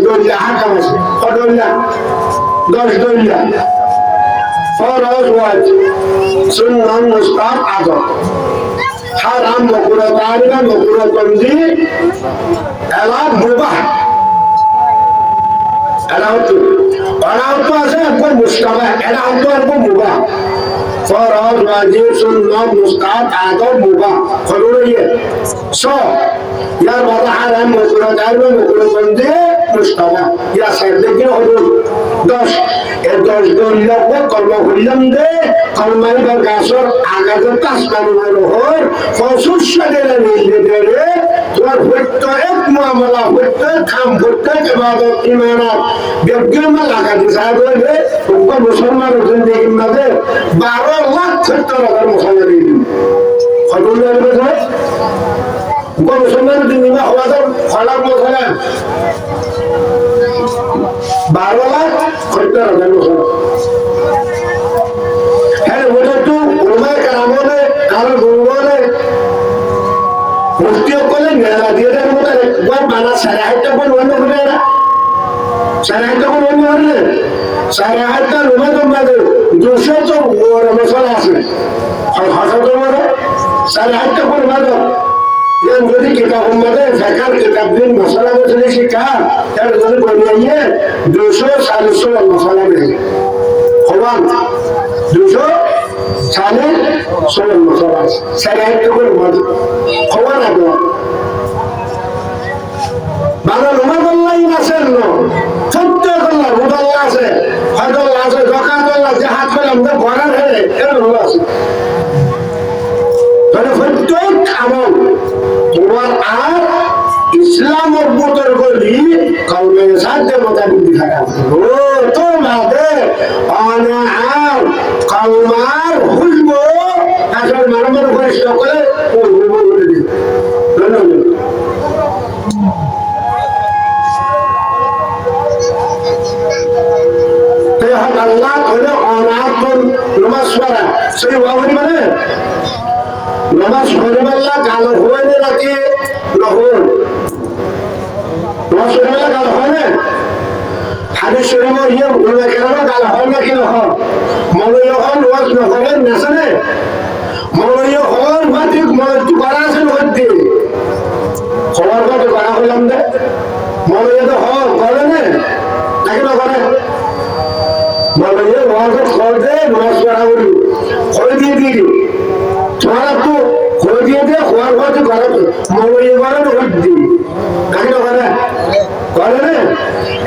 দলিয়া হাকাম আছে দলিয়া 10 দলিয়া ফরজ ওয়াজিব সুন্নাহ মুস্তাহাব আদব হারাম মাকরুহ তাহরিম মাকরুহ তানজিহ হালাল মুবাহ হালাল তো আছে একবার মুস্তাহাব হালাল তো একবার মুবাহ ফরজ ওয়াজিব সুন্নাহ মুস্তাহাব আদব মুবাহ হলো ये সো यार বাবা হারাম মাকরুহ তাহরিম মাকরুহ তানজিহ মুস্তাহাব ইয়া সাইডে হলো 10 এর 10 দলিয়া কলমা হইলাম দে কলমাই বা গাছর আগাতে তাসমানি হর ফসুস সাদেলা নিয়ে দেরে তোমার হইতো এক মুআমালা হইতো কাম হইতো ইবাদত ইমানাত বেগমা লাগাতে সাহেবে উপ মুসলমানের জিন্দেগির মধ্যে 12 লাখ 70 হাজার মুসলমান দিন খবর লাগবে তো উপ মুসলমানের জিন্দেগি হওয়া তো ফলাক মুসলমান 12 লাখ 70 হাজার মুসলমান হ্যাঁ ওটা তো ওলামায়ে কেরামে কারো গুরুগণে মুফতি কলে মেলা দিয়ে দেন মতো একবার বানা সারাহাতটা কোন অন্য হবে না সারাহাতটা কোন অন্য হবে সারাহাতটা রুমে তো মানে 200 তো ওর মশলা আছে আর হাসা তো মানে সারাহাতটা কোন মানে yang jadi kita umatnya zakar kita bin masalah masalah sikap yang jadi banyaknya dosa salusul masalah ini kawan dosa salusul masalah saya itu pun maju kawan ada mana rumah Allah ini asal no foto Allah rumah Allah asal ada Allah asal zakat Allah jahat Allah dah barar hai itu Allah asal kalau foto amal তোমার আর ইসলাম অভ্যুত্তর করলি কাউকে সাধ্য মোতাবেক দেখা ও তোমাদের অনাহার কাউমার হুলব আসল মানবের উপরে সকলে ও হুলব বলে দিন আল্লাহ হলে অনাহার নমাজ পড়া সেই বাবরি মানে নমাজ পড়িবাল্লা কালো হয় না নাকি নহর নমাজ পড়িবাল্লা কালো হয় না হাদিস শরীফে ইয়ে উল্লেখ করা কালো হয় নাকি নহর মৌলবী হন নমাজ নকরেন নেছনে মৌলবী হন বা ঠিক মৌলবী করা আছে নদী খবর কত করা হইলাম দে মৌলবী তো হন করে না নাকি নকরে মৌলবী নমাজ খর দে নমাজ পড়া বলি খর দিয়ে দিই তোমার তো খোঁজ দিয়ে দিয়ে খোয়ার পথে করে মৌলবী করে হদ্দি নাকি না করে করে না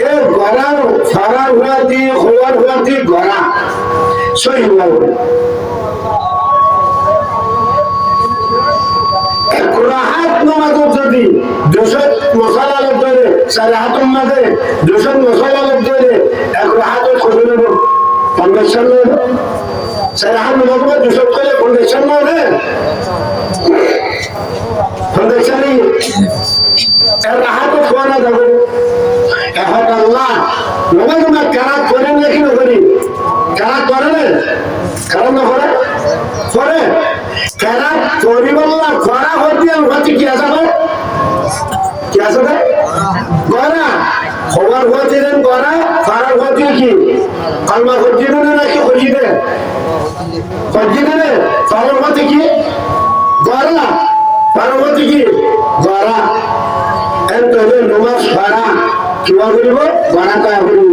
এ গড়ার ফারার হওয়া দিয়ে খোয়ার হওয়া দিয়ে গড়া সই হওয়া বলে রাহাত নামাজের যদি 200 মশালা লোক ধরে 4 মাঝে 200 মশালা লোক ধরে এক রাহাতের খোঁজে নেব ফাউন্ডেশন নেব সারাহাত নামাজ 200 করে ফাউন্ডেশন নেবে ফাউন্ডেশন এর রাহাত খোয়ানো যাবে এখন আল্লাহ নামাজ না কারাত করেন নাকি না করি কারাত করেন কারণ না করে করে কারাত পরিবল্লা করা হতে হচ্ছে কি আসবে কি আসবে গড়া খবর হতে দেন গড়া ফারার হতে কি কালমা হতে দেন নাকি হয়ে দেন হয়ে দেন ফারার হতে কি গড়া ফারার হতে কি গড়া এন্টলে নমাজ ফারা কিবা করিব গড়া কয়া করিব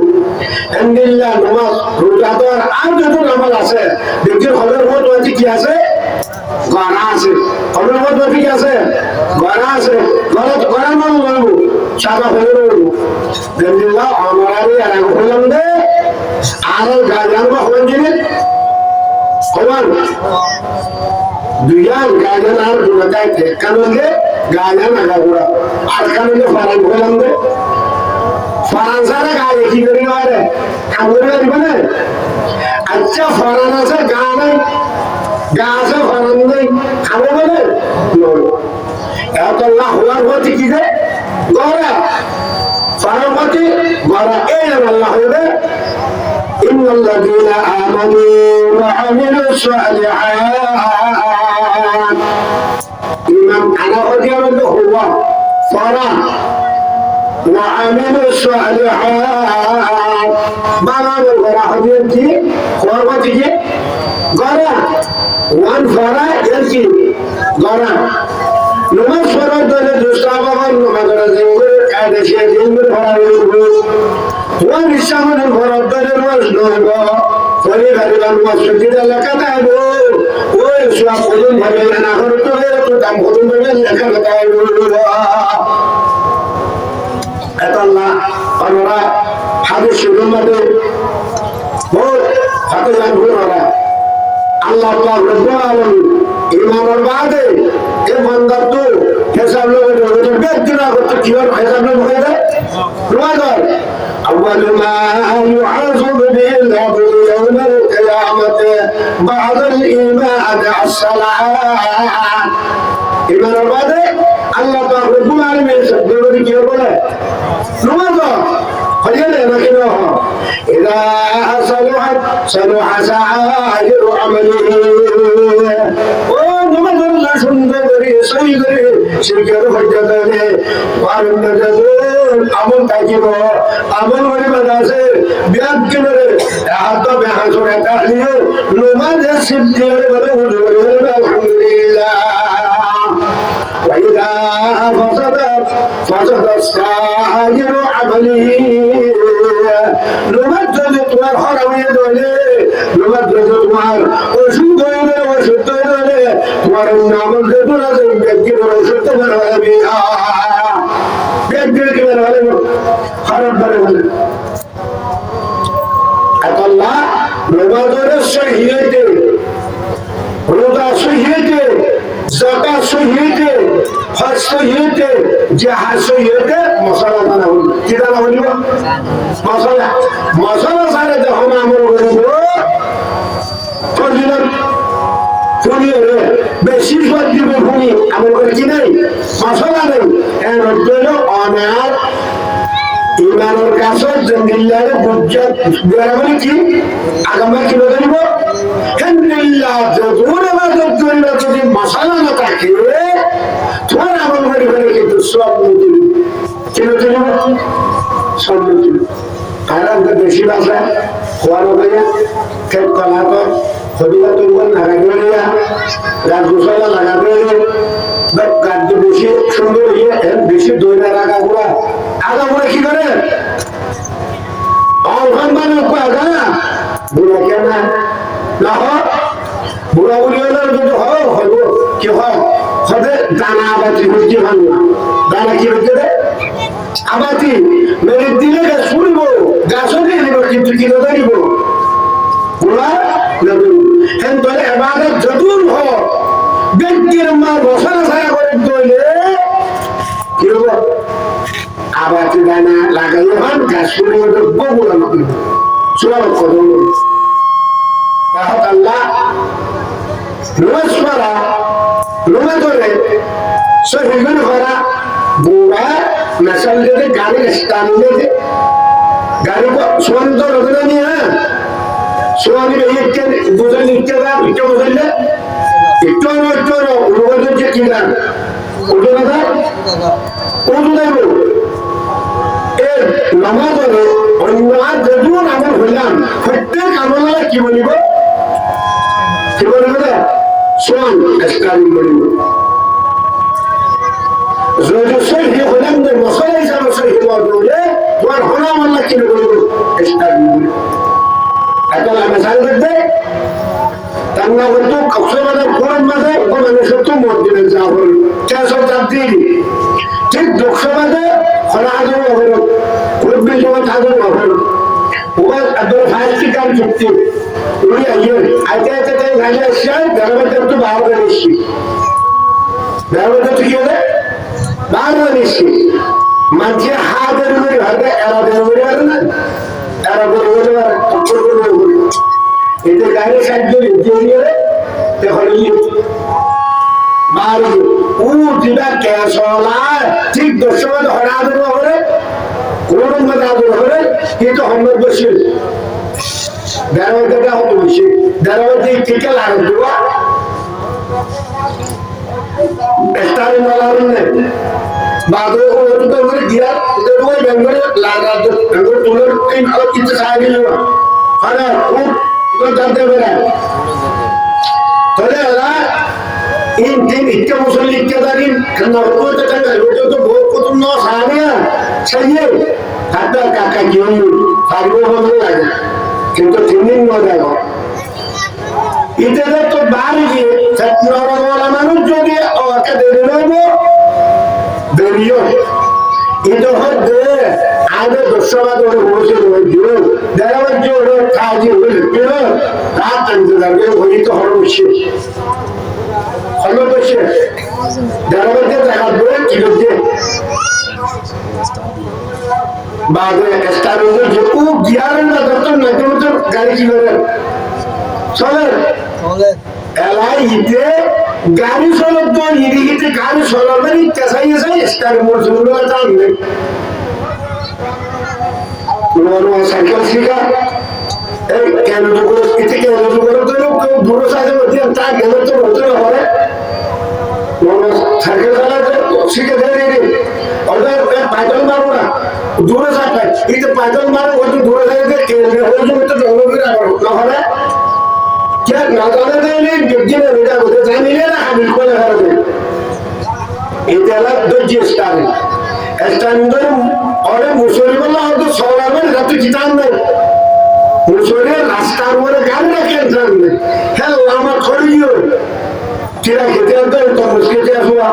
আলহামদুলিল্লাহ নমাজ রোজা তো আর যত নামাজ আছে দেখি খবর হতে কি আছে গড়া আছে খবর হতে কি আছে গড়া আছে গড়া মান বলবো সাদা হয়ে রইব আলহামদুলিল্লাহ আমারই আর হলাম দে আর গাজান বা হন জিনে খবর দুইয়ান গাজান আর দুটাই কানলে গাজান আগাগুড়া আর কানলে ফারান হলাম দে ফারানসারে গায়ে কি করি আরে আমরে দিবেন আচ্ছা ফারান আছে গা নাই গা আছে ফারান নাই খাবে বলে এত আল্লাহ হওয়ার হতে কি যে গড়া ফারামতি গড়া এই আল্লাহ হবে ইন্নাল্লাযীনা আমানু ওয়া আমিলুস সালিহাত ইমাম আনা হদিয়া হলো হুয়া ফারা وعملوا الصالحات বাবা বলা হবে কি করব কি গরা ওয়ান ফরা এর কি গরা নমাজ পড়ার দলে দুসরা বাবা নমাজ জিঙ্গুর কাদেশে জিঙ্গুর ভরা হইব ওয়ান ইসলামের ভরা দলে রোজ নইব করে গারিবান মসজিদ এলাকা দাইব ওই সব কোন ভাবে না করতে তো দাম কোন ভাবে লেখা দাইব আল্লাহ আমরা হাদিস শরীফের মধ্যে বহুত হাতে জানবো আমরা আল্লাহ পাক রব্বুল আলামিন ঈমানের বাদে এই বান্দা তো হিসাব লগে ওদের ব্যক্তিরা করতে কি আর হিসাব লগে হয়ে যায় রোজাদার أول ما يعذب به العبد يوم القيامة بعد الإيمان الصلاة إيمان بعده الله تعالى رب العالمين سبحانه وتعالى نماذا فجأة نكنه إذا صلحت صلح سائر عمله ونماذا الله سندري سيدري شركة فجأة وارد আমল থাকিব আমল মানে বাজাছে বিয়াদ কিনরে হাত বেহাস করে তাহলে নমাজে সিদ্ধিরে বলে হুজুরে আলহামদুলিল্লাহ ওয়াইদা ফাসাদ সাইরু আমলিহি নমাজ যদি তোমার হারাম হয়ে গেলে নমাজ যদি তোমার অসুস্থ হয়ে গেলে অসুস্থ হয়ে গেলে তোমার আমল যদি না ব্যক্তি অসুস্থ হয়ে যাবে ব্যক্তির কি বলে খারাপ বলে বলে আল্লাহ নমাজের সহিতে রোজা সহিতে যাকাত সহিতে হজ সহিতে জিহাদ সহিতে মশলা বানা হলো কি বানা হলো মশলা মশলা সারে যখন আমল করব ফজিলত ফুনিয়ে বেশি সদ দিব ফুনি আমল করে কি নাই মশলা নেই এর অর্থ হলো অনার ইমানের কাছে জঙ্গিল্লারে বুঝাত বেরাবলি কি আগামী কি বলব হেনরিল্লাহ যদুরে বাদত করিবা যদি মশলা না থাকে তোমার আমল করে ফেলে কিন্তু সব নতুন কি নতুন সব নতুন আর আমরা বেশি ভাষা খোয়ানো ভাইয়া খেত কলা তো খবিলা তো লাগাবে না রাজগোসালা লাগাবে গাদ্য বেশি সুন্দর হইয়া বেশি দইনা রাখা গুলা আগা বলে কি করে অলখান মানে আগা বুড়া কেন না বুড়া বুড়ি হলে যদি হইব কি হয় হতে দানা আবাতি হচ্ছে ভালো না দানা কি হচ্ছে রে আবাতি মেরে দিলে গাছ ফুলবো গাছও দিয়ে দিব কিন্তু কি না দিব বুড়া হেন তোলে এবাদত যদুর হোক ব্যক্তির মা বসানো ছায়া করে তৈলে কি হবো আবাতি দানা লাগাইলে ভান গাছ ফুলে বগুলা নতুন চূড়া কদম আল্লাহ নমাজ পড়া নমাজ ধরে সহিগুন করা বুড়া মেশাল যদি গাড়ি স্থান দিতে গাড়ি সোয়ান্ত রোদনা নিয়ে সোয়ানি ইচ্ছে বুঝলেন ইচ্ছে ইচ্ছে বুঝলে একটু রোগের যে কি গান উঠে না উঠে দেব এর নামাজ হলে অন্য আর যদিও নামাজ হইলাম প্রত্যেক আমলারা কি বলিব কি বলিব না সোয়ান স্থান বলিব যদি সহি হলাম যে মশলা হিসাবে সহি বললে তোমার হলাম আল্লাহ কি বলিব স্থান বলিব এখন আমি সাল করতে তান্না করতো কক্সবাজার কোরআন মাঝে ওখানে সত্য মসজিদে যাওয়া হল 400 ঠিক দক্ষবাদে খরা হাজার হল খুব বেশি হাজার হল ওখানে একদম ফাইলটি কাম চুক্তি উনি আইয়ে আইতে আইতে তাই ভাইলে এসে বেড়াবাতে একটু বারবার এসছি বেড়াবাতে কি হলে বারবার এসছি মাঝে হাতের উপরে ভাবে এরা দেওয়া পারে না এরা বলে পারে এতে গাড়ি সাহায্য দিয়ে তখন মারি ও যেটা গ্যাস হলা ঠিক 10 মিনিট হরা আদর করে কোন মধ্যে আদর করে কিন্তু আমরা বসে দাঁড়াতে হতো বসে দাঁড়াতে টিকে লাগবে দেওয়া স্টারে মালার নেই বাদে ওর তো করে দিয়া ওই বেঙ্গলে লাগা বেঙ্গল তুলোর এই ভালো কিছু খাওয়া গেল আরে খুব জানতে পারে তাহলে এরা in din ikke musul ikke darin kenapa kita itu tuh buku tuh no sana saya kata kakak juni baru baru lagi kita tinggal modal itu tuh baru sih setiap orang manusia dia awak dari mana beliau itu ada dosa orang musuh orang dalam orang kaji orang kata jadi itu harus Hello, Bashir. Darabatte takabbe kilode. Baade established je o giyaran da doctor nagamtor gari kilode. Chole. Elai ite gari solod do yiri ite gari solod mani kasai sai star morsulo la tanne. Nuano cycle sika কেন দুগুলো ইতে কেন দুগুলো তো দূর সাইজে মধ্যে তা গেল তো হতে হবে মনে সাইকেল চালাতে শিখে ধরে রে ওদের পাইদল মারো না দূরে যাবে ইতে পাইদল মারো ওই দূরে যাইতে কেন ওই যে তো জঙ্গল করে আবার না হবে কে না জানে দেলে গিয়ে বেটা বলতে জানিলে না হামিল করে হবে এটা হলো দর্জি স্টাইল ওরে মুসলিম তো সরাবে রাতে জিতান না মুসলিম রাস্তার উপরে গাড়ি রাখেন জানবে হ্যাঁ আমার খড়িও কিরা খেতে আনতে তো মুসকিতে আসবা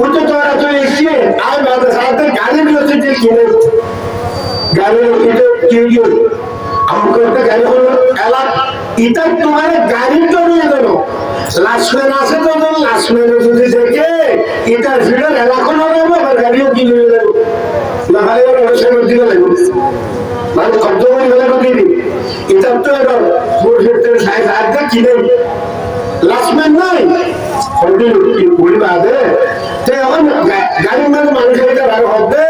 উঠে তো আর তো এসে আর বাদে সাথে গাড়ি নিয়ে যে কিনে গাড়ি কিনে কিনে আমাকে একটা গাড়ি হলো এলা এটা তোমার গাড়ি তো নিয়ে গেল লাস্টম্যান আছে তো লাস্টম্যান যদি দেখে এটা ভিড় এলাকা হবে আবার গাড়িও কিনে নিয়ে যাবো না হলে ওরা সময় দিতে লাগবে মানে কত বড় হলে দিদি এটা তো এবার ফুরফুরতে সাইজ আগে কিনে লাস্টম্যান নাই কন্টিনিউ বলি বাদে তে এখন গাড়ি মানে মানুষ এটা আর হবে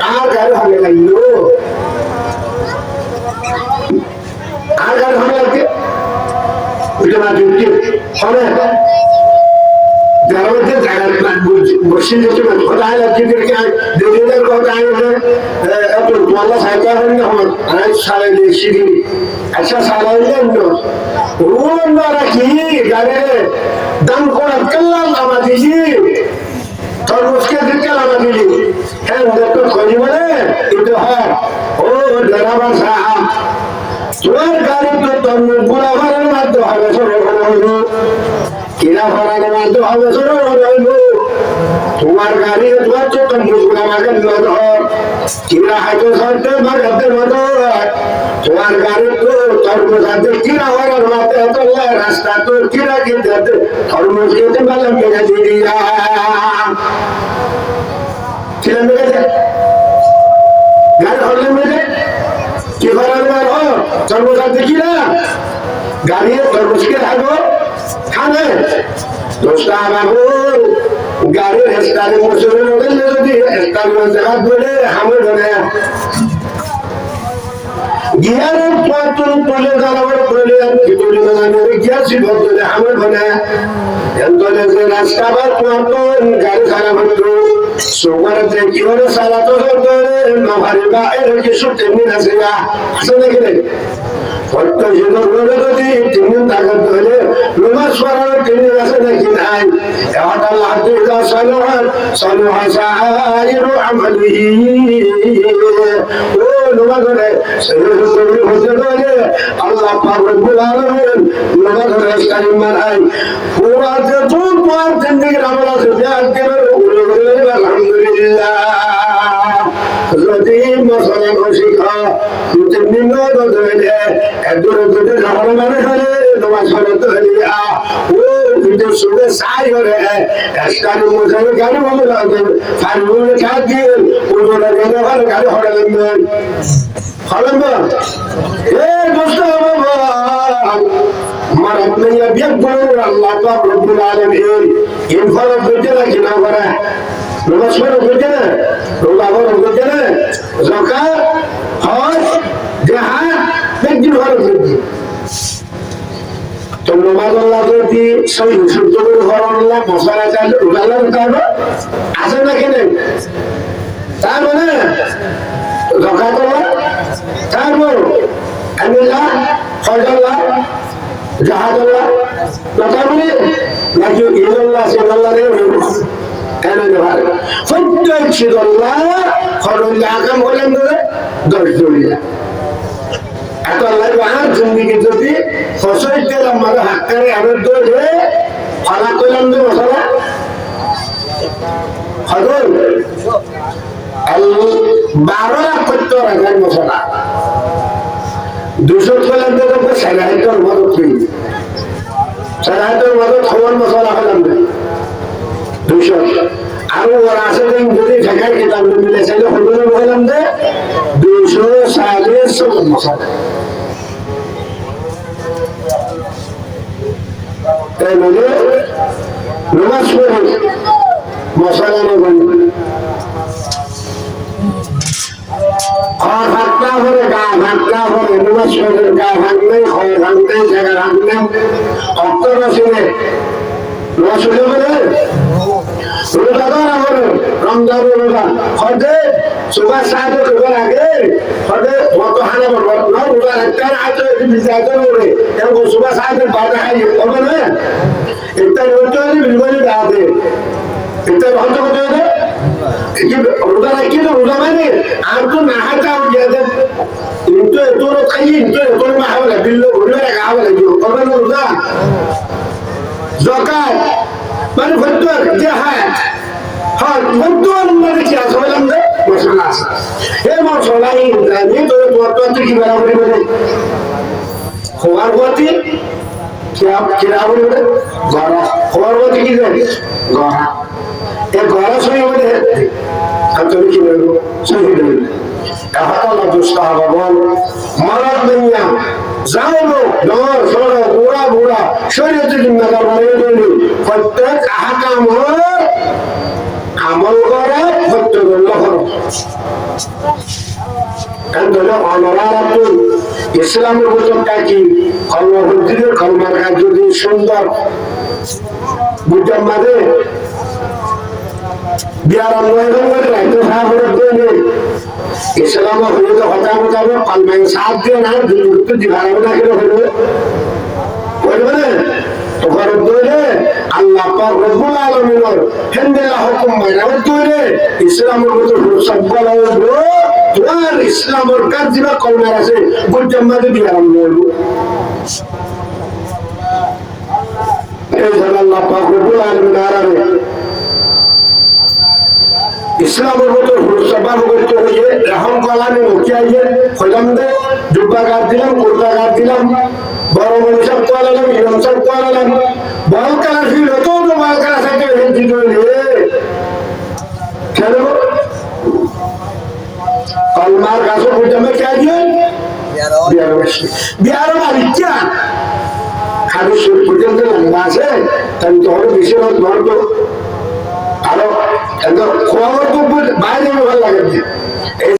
আর গাড়ি হবে লাগলো আর গাড়ি হবে লাগে ওইটা না দিতে হবে যারা মধ্যে জায়গা বসে যেতে পারে কোথায় লাগছে দেখে দিদিদের কোথায় একটু মাল্লা সাইকেল হয় না আমার আড়াই সাড়ে সিঁড়ি একটা সাড়াই না ওরা কি গাড়ি দাম করা কাল্লাম আমার দিছি তরমুজকে দিকে আমার দিলি হ্যাঁ দেখো খোঁজি বলে কিন্তু হ্যাঁ ও ড্রাইভার সাহেব তোমার গাড়ি তো তরমুজ গুলা ভরার মাধ্যমে হবে সরো কিনা ভরার মাধ্যমে হবে সরো তোমার গাড়ি তোমার তো তরমুজ গুলা আমাকে নজর কিনা হয়তো সরতে ভাগাতে মতো তোমার গাড়ি তো তরমুজ আছে কিনা ভরার মাধ্যমে তো রাস্তা তো কিনা কিনতে তরমুজ খেতে পারলাম কিনা দিদিরা কিনা মেরেছে গাড়ি হলে মেরে কি ভরার বার হ তরমুজ আছে কিনা গাড়ি তরমুজ কে থাকবো খানে দোষটা বাবু গাড়ির হেস্টারে মশুরের ওদের যদি হেস্টার জায়গা ধরে হামে ধরে গিয়ারের পাতুন তুলে দাঁড়াবার করে তুলে দাঁড়ানোর গিয়ার ছিল ধরে হামে ধরে এন্তলে যে রাস্তা বার পাতুন গাড়ি খারাপ হতো সোমারতে কি হলে সারা তো ধরে নভারি বা এর কিছু তেমনি আছে আসে নাকি রে কত জীবন বলে যদি তুমি তাকাত হলে নমাজ পড়ার তিনি আছে নাকি নাই এটা আল্লাহ তাআলা সালাহাত সালাহা সাইরু আমালিহি ও নমাজে সেজদা করে হতে পারে আল্লাহ পাক রব্বুল আলামিন নমাজের কারিম মানাই পুরা যে তুই পার জিন্দেগির আমল আছে একেবারে আলহামদুলিল্লাহ যদি মশলা শিখা তুমি নজর দিলে একদম যদি ঝগড়া মানে হলে তোমার সঙ্গে তো হলিয়া ও ভিডিও শুনে সাই করে কাজকারি মশলা গাড়ি ভালো লাগবে ফাইলে কাজ দিয়ে ওটা গেলে ভালো গাড়ি হড়া লাগবে হলম্বা এ দোস্ত বাবা আমার আপনি বিয়ে করুন আল্লাহ পাক রব্বুল আলামিন ইনফার করতে না কিনা করে নমস্কার করতে না রোলাবর করতে না যাকাত হজ জিহাদ একদিন ভালো করতে তো নমাজ আল্লাহ যদি সই শুদ্ধ করে ঘর আল্লাহ মশলা চাইলে রোজাল্লাহ করতে আছে না কেন তার মানে জকাতুল্লাহ তারপর আমিল্লাহ ফজল্লাহ জাহাদুল্লাহ তার মানে নাকি ইল্লাল্লাহ সাল্লাল্লাহু আলাইহি কেন ভাই প্রত্যেক শিদুল্লাহ ফরুল্লাহ কাম বলেন ধরে 10 জড়িয়া এত আল্লাহ আর জিন্দেগি যদি ফসল দিলাম মানে হাক্কারে আবার ধরে ফালা কইলাম যে মশলা হদল 12 লাখ করতে রাখার মশলা 200 কইলাম তো সারাইতের মদত করি সারাইতের মদত খবর মশলা হলাম না 200 আরো ওরা আছে যদি ঢাকায় কিতাব মিলে চাইলে হদল বললাম যে 240 মশলা তাই বলে নামাজ পড়ে মশলা নেবেন খড় ভাগনা ভরে গা ভাগনা ভরে নামাজ পড়ে গা ভাগনে খড় ভাগনে জায়গা ভাগনে অর্থ রসিনে রসুলে বলে রোজাদার আমার রমজান রোজা হদে সুবাহ সাহায্য করবার আগে হদে মত হানা বলবো না রোজা একটা আজ বিজাতে করে এবং সুবাহ সাহায্য বাধা খাই হবে না একটা রোজা বিলবলি দাঁড়াতে একটা রহন্ত করতে হবে রোজা রাখি তো রোজা মানে আর তো না হাঁটা গিয়ে কিন্তু এত খাই কিন্তু এত মা হবে বিল্ল ঘুরে রাখা হবে হবে না রোজা জকাত মানে ফতুয়ার জাহাজ হ্যাঁ ফতুয়ার মানে কি আছে বললাম যে মশলা আছে এই মশলা ইন্দ্রাণী তোর ফতুয়াতে কি বরাবরি বলে খোয়ার গতি কিরাবরি বলে গড়া খোয়ার গতি কি জানি গড়া এই গড়া সঙ্গে বলে আর তুমি কি বলবো সঙ্গে বলবে কাহাতালা দুষ্কাহাবা বল মারাত দুনিয়া যাইবো ডর সর বুড়া বুড়া শরীয়তে জিম্মাদার বানিয়ে দিলি প্রত্যেক আহকামর আমল করে প্রত্যেক ইসলামের বোঝনটা কি কর্মবুদ্ধির কর্মার কাজ যদি সুন্দর বুঝলাম মাঝে বিয়ার ইসলাম হলে তো হতা মোতাবে কলমায় সাথ দিয়ে না দুর্বৃত্ত দিভাবে না কেন হইবে বলবে না তো ঘর দৌড়ে আল্লাহ পাক রব্বুল আলামিনের হেন্দেলা হুকুম মাইনাবে দৌড়ে ইসলামের মতো সব্বাল হইবো তোমার ইসলামের কাজ দিবা কলমার আছে বুঝলাম মাঝে বিয়ার বলবো এই জন্য আল্লাহ পাক রব্বুল আলামিন আরামে ইসলামের মতো সভা করতে হয়ে এখন কলামে মুখে আইয়ে হইলাম দে জুব্বা গাছ দিলাম কুর্তা গাছ দিলাম বড় মনি সব কোয়ালালাম ইমাম সব কোয়ালালাম বড় কালা ছিল তো বড় কালা সাথে হেঁটে গেলে কেন কলমার গাছ বুঝামে কে দিয়ে বিয়ার ইচ্ছা খালি সুর পর্যন্ত লম্বা আছে তাই তোর বেশি ধরতো আরো খোয়ার তো বাইরে ভালো লাগে